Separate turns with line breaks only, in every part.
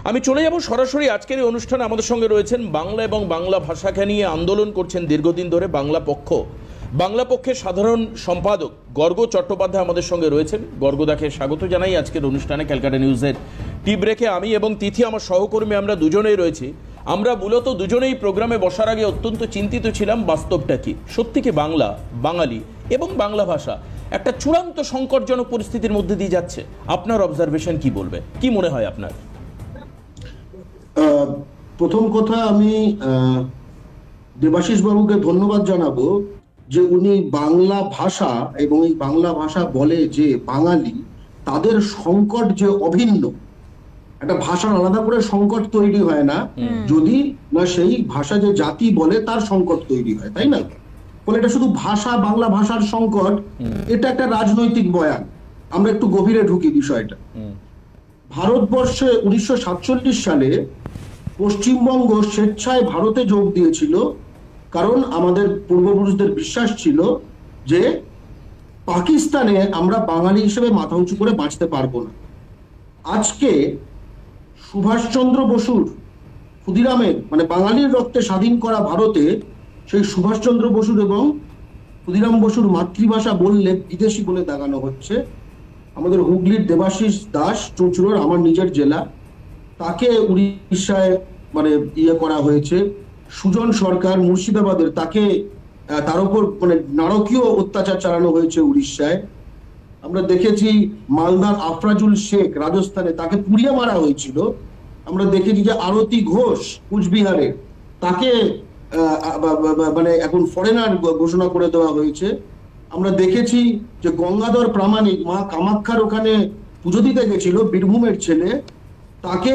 আমি চলে যাব সরাসরি আজকের এই অনুষ্ঠানে। আমাদের সঙ্গে রয়েছেন বাংলা এবং বাংলা ভাষাকে নিয়ে আন্দোলন করছেন দীর্ঘদিন ধরে বাংলা পক্ষের সাধারণ সম্পাদক গর্গ চট্টোপাধ্যায় আমাদের সঙ্গে রয়েছেন। গর্গদাকে স্বাগত জানাই আজকের অনুষ্ঠানে। ক্যালকাটা নিউজের টি ব্রেকে আমি এবং তিথি আমার সহকর্মী আমরা দুজনেই রয়েছি। আমরা মূলত দুজনেই প্রোগ্রামে বসার আগে অত্যন্ত চিন্তিত ছিলাম বাস্তবটা কি, সত্যি কি বাংলা, বাঙালি এবং বাংলা ভাষা একটা চূড়ান্ত সংকটজনক পরিস্থিতির মধ্যে দিয়ে যাচ্ছে? আপনার অবজারভেশন কি বলবে, কি মনে হয় আপনার?
প্রথম কথা আমি দেবাশিস বাবুকে ধন্যবাদ জানাবো যে উনি বাংলা ভাষা এবং এই বাংলা ভাষা বলে যে বাঙালি, তাদের সংকট যে অভিন্ন। একটা ভাষার আলাদা করে সংকট তৈরি হয় না যদি না সেই ভাষা যে জাতি বলে তার সংকট তৈরি হয়, তাই না? ফলে এটা শুধু ভাষা, বাংলা ভাষার সংকট, এটা একটা রাজনৈতিক বয়ান। আমরা একটু গভীরে ঢুকি বিষয়টা। ভারতবর্ষে 1947 সালে পশ্চিমবঙ্গ স্বেচ্ছায় ভারতে যোগ দিয়েছিল, কারণ আমাদের পূর্বপুরুষদের বিশ্বাস ছিল যে পাকিস্তানে আমরা বাঙালি হিসেবে মাথা উঁচু করে বাঁচতে পারবো না। আজকে সুভাষচন্দ্র বসুর, ক্ষুদিরামের মানে বাঙালির রক্তে স্বাধীন করা ভারতে সেই সুভাষচন্দ্র বসুর এবং ক্ষুদিরাম বসুর মাতৃভাষা বললে বিদেশি বলে দাগানো হচ্ছে। আমাদের হুগলির দেবাশিস দাস, চুঁচুড়ার আমার নিজের জেলা, তাকে উড়িষ্যায় মানে করা হয়েছে। সুজন সরকার মুর্শিদাবাদের, তার উপর মানে নারকীয় অত্যাচার চালানো হয়েছে উড়িষ্যায়। আমরা দেখেছি মালদার আফরাজুল শেখ রাজস্থানে, তাকে পুড়িয়ে মারা হয়েছিল। আমরা দেখেছি যে আরতি ঘোষ কুচবিহারে, তাকে মানে এখন ফরেনার ঘোষণা করে দেওয়া হয়েছে। আমরা দেখেছি যে গঙ্গাধর প্রামাণিক মা কামাখ্যার ওখানে পুজো দিতে গেছিল, বীরভূমের ছেলে, তাকে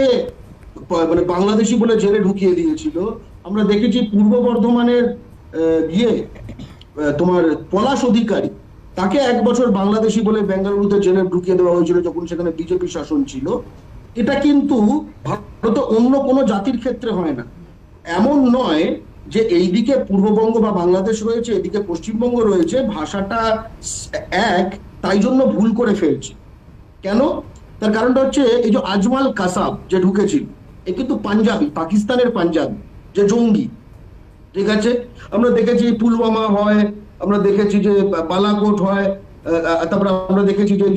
মানে বাংলাদেশি বলে জেলে ঢুকিয়ে দিয়েছিল। আমরা দেখেছি পূর্ব বর্ধমানের তোমার পলাশ অধিকারী, তাকে 1 বছর বাংলাদেশি বলে বেঙ্গালুরুতে জেলে ঢুকিয়ে দেওয়া হয়েছিল যখন সেখানে বিজেপি শাসন ছিল। এটা কিন্তু ভারতে অন্য কোনো জাতির ক্ষেত্রে হয় না। এমন নয় যে এইদিকে পূর্ববঙ্গ বা বাংলাদেশ রয়েছে, এদিকে পশ্চিমবঙ্গ রয়েছে, ভাষাটা এক, তাই জন্য ভুল করে ফেলছে। কেন? তার কারণটা হচ্ছে এই যে আজমাল কাসাব যে ঢুকেছিল, এ কিন্তু পাঞ্জাবি, পাকিস্তানের পাঞ্জাবি, যে জঙ্গি, ঠিক আছে? আমরা দেখেছি পুলওয়ামা হয়, আমরা দেখেছি যে বালাকোট হয়, তারপরে আমরা দেখেছি যে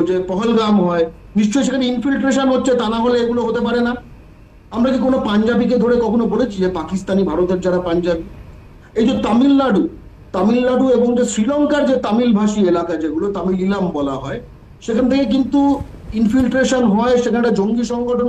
যে পহলগাম হয়। নিশ্চয়ই সেখানে ইনফিল্ট্রেশন হচ্ছে, তা না হলে এগুলো হতে পারে না। আমরা কি কোনো পাঞ্জাবিকে ধরে কখনো বলেছি যে পাকিস্তানি ভারতের যারা পাঞ্জাবি? এই যে তামিলনাড়ু এবং যে শ্রীলঙ্কার যে তামিল ভাষী এলাকা, যেগুলো তামিল ইলাম বলা হয়, সেখান থেকে কিন্তু ইনফিল্ট্রেশন হয়, সেখানে জঙ্গি সংগঠন